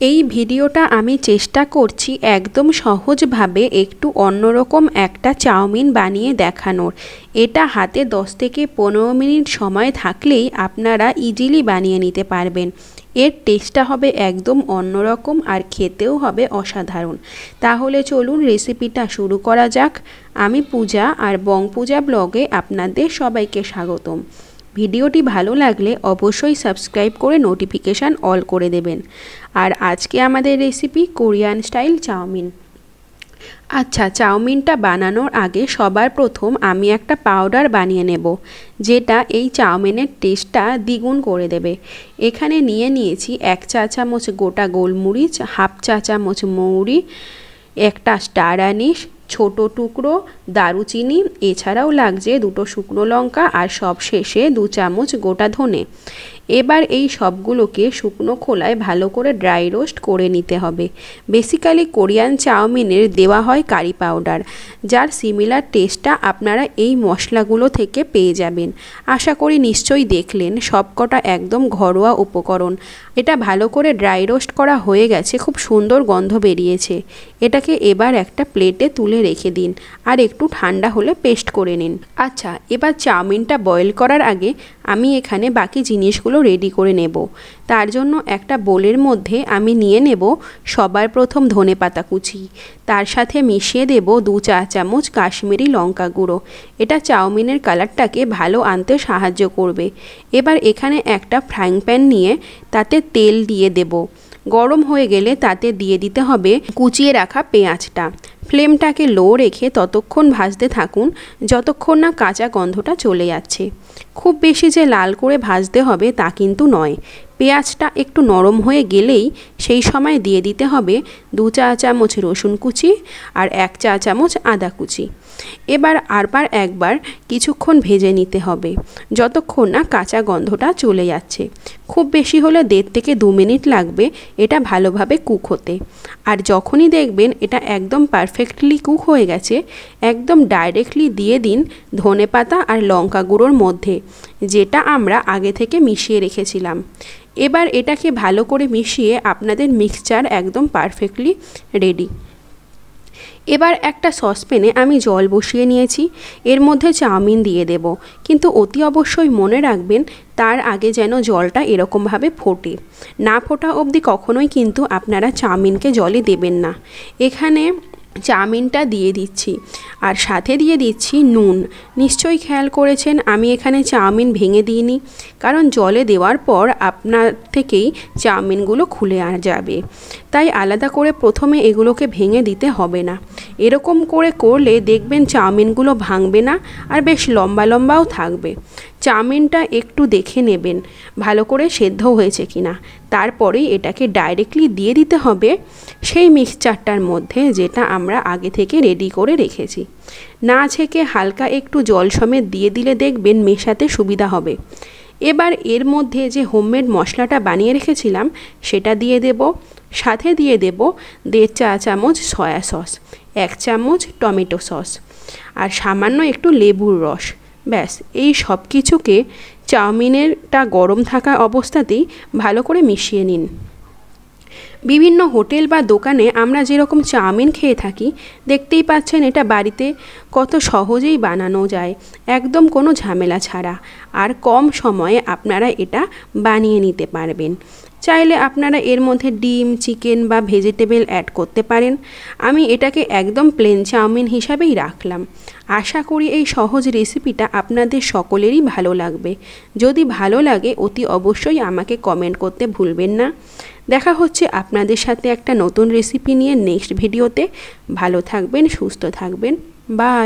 এই ভিডিওটা আমি চেষ্টা করছি একদম সহজভাবে একটু অন্যরকম একটা চাউমিন বানিয়ে দেখানোর। এটা হাতে 10 থেকে 15 মিনিট সময় থাকলেই আপনারা ইজিলি বানিয়ে নিতে পারবেন। এর টেস্টটা হবে একদম অন্যরকম আর খেতেও হবে অসাধারণ। তাহলে চলুন রেসিপিটা শুরু করা যাক। আমি পূজা আর বং পূজা ব্লগে আপনাদের সবাইকে স্বাগতম। ভিডিওটি ভালো লাগলে অবশ্যই সাবস্ক্রাইব করে নোটিফিকেশান অল করে দেবেন। আর আজকে আমাদের রেসিপি কোরিয়ান স্টাইল চাউমিন। আচ্ছা, চাউমিনটা বানানোর আগে সবার প্রথম আমি একটা পাউডার বানিয়ে নেব, যেটা এই চাউমিনের টেস্টটা দ্বিগুণ করে দেবে। এখানে নিয়েছি 1 চা চামচ গোটা গোলমরিচ, হাফ চা চামচ মৌরি, একটা স্টার আনিস, ছোট টুকরো দারুচিনি, এছাড়াও লাগছে 2টো শুকনো লঙ্কা আর সবশেষে 2 চামচ গোটা ধনে। এবার এই সবগুলোকে শুকনো খোলায় ভালো করে ড্রাই রোস্ট করে নিতে হবে। বেসিক্যালি কোরিয়ান চাউমিনের দেওয়া হয় কারি পাউডার, যার সিমিলার টেস্টটা আপনারা এই মশলাগুলো থেকে পেয়ে যাবেন। আশা করি নিশ্চয়ই দেখলেন, সবকটা একদম ঘরোয়া উপকরণ। এটা ভালো করে ড্রাই রোস্ট করা হয়ে গেছে, খুব সুন্দর গন্ধ বেরিয়েছে। এটাকে এবার একটা প্লেটে তুলে রেখে দিন আর একটু ঠান্ডা হলে পেস্ট করে নিন। আচ্ছা, এবার চাউমিনটা বয়েল করার আগে আমি এখানে বাকি জিনিসগুলো রেডি করে নেব। তার জন্য একটা বোলের মধ্যে আমি নিয়ে নেব সবার প্রথম ধনেপাতা কুচি, তার সাথে মিশিয়ে দেব 2 চা চামচ কাশ্মীরি লঙ্কা গুঁড়ো। এটা চাউমিনের কালারটাকে ভালো আনতে সাহায্য করবে। এবার এখানে একটা ফ্রাইং প্যান নিয়ে তাতে তেল দিয়ে দেব। গরম হয়ে গেলে তাতে দিয়ে দিতে হবে কুচিয়ে রাখা পেঁয়াজটা। ফ্লেমটাকে লো রেখে ততক্ষণ ভাজতে থাকুন যতক্ষণ না কাঁচা গন্ধটা চলে যাচ্ছে। খুব বেশি যে লাল করে ভাজতে হবে তা কিন্তু নয়। পেঁয়াজটা একটু নরম হয়ে গেলেই সেই সময় দিয়ে দিতে হবে 2 চা চামচ রসুন কুচি আর 1 চা চামচ আদা কুচি। এবার একবার কিছুক্ষণ ভেজে নিতে হবে যতক্ষণ না কাঁচা গন্ধটা চলে যাচ্ছে। খুব বেশি হলে 1.5 থেকে 2 মিনিট লাগবে এটা ভালোভাবে কুক হতে। আর যখনই দেখবেন এটা একদম পারফেক্টলি কুক হয়ে গেছে, একদম ডাইরেক্টলি দিয়ে দিন ধনেপাতা আর লঙ্কা গুঁড়োর মধ্যে, যেটা আমরা আগে থেকে মিশিয়ে রেখেছিলাম। এবার এটাকে ভালো করে মিশিয়ে আপনাদের মিক্সচার একদম পারফেক্টলি রেডি। এবার একটা সসপ্যানে আমি জল বসিয়ে নিয়েছি, এর মধ্যে চাউমিন দিয়ে দেব। কিন্তু অতি অবশ্যই মনে রাখবেন তার আগে যেন জলটা এরকমভাবে ফোটে। না ফোটা অবধি কখনোই কিন্তু আপনারা চাউমিনকে জলে দেবেন না। এখানে চাউমিনটা দিয়ে দিচ্ছি আর সাথে দিয়ে দিচ্ছি নুন। নিশ্চয়ই খেয়াল করেছেন আমি এখানে চাউমিন ভেঙে দিইনি, কারণ জলে দেওয়ার পর আপনার থেকেই চাউমিনগুলো খুলে যাবে। তাই আলাদা করে প্রথমে এগুলোকে ভেঙে দিতে হবে না। এরকম করে করলে দেখবেন চাউমিনগুলো ভাঙবে না আর বেশ লম্বা লম্বাও থাকবে। চাউমিনটা একটু দেখে নেবেন ভালো করে সেদ্ধ হয়েছে কিনা, তারপরেই এটাকে ডাইরেক্টলি দিয়ে দিতে হবে সেই মিক্সচারটার মধ্যে, যেটা আমরা আগে থেকে রেডি করে রেখেছি। না ছেঁকে হালকা একটু জল সমেত দিয়ে দিলে দেখবেন মেশাতে সুবিধা হবে। এবার এর মধ্যে যে হোমমেড মশলাটা বানিয়ে রেখেছিলাম সেটা দিয়ে দেব। সাথে দিয়ে দেব 1.5 চা চামচ সয়া সস, 1 চামচ টমেটো সস আর সামান্য একটু লেবুর রস। ব্যাস, এই সব কিছুকে চাউমিনেরটা গরম থাকা অবস্থাতেই ভালো করে মিশিয়ে নিন। বিভিন্ন হোটেল বা দোকানে আমরা যেরকম চাউমিন খেয়ে থাকি, দেখতেই পাচ্ছেন এটা বাড়িতে কত সহজেই বানানো যায়, একদম কোনো ঝামেলা ছাড়া। আর কম সময়ে আপনারা এটা বানিয়ে নিতে পারবেন। চাইলে আপনারা এর মধ্যে ডিম, চিকেন বা ভেজিটেবল অ্যাড করতে পারেন। আমি এটাকে একদম প্লেন চাউমিন হিসাবেই রাখলাম। আশা করি এই সহজ রেসিপিটা আপনাদের সকলেরই ভালো লাগবে। যদি ভালো লাগে অতি অবশ্যই আমাকে কমেন্ট করতে ভুলবেন না। দেখা হচ্ছে আপনাদের সাথে একটা নতুন রেসিপি নিয়ে নেক্সট ভিডিওতে। ভালো থাকবেন, সুস্থ থাকবেন, বাই।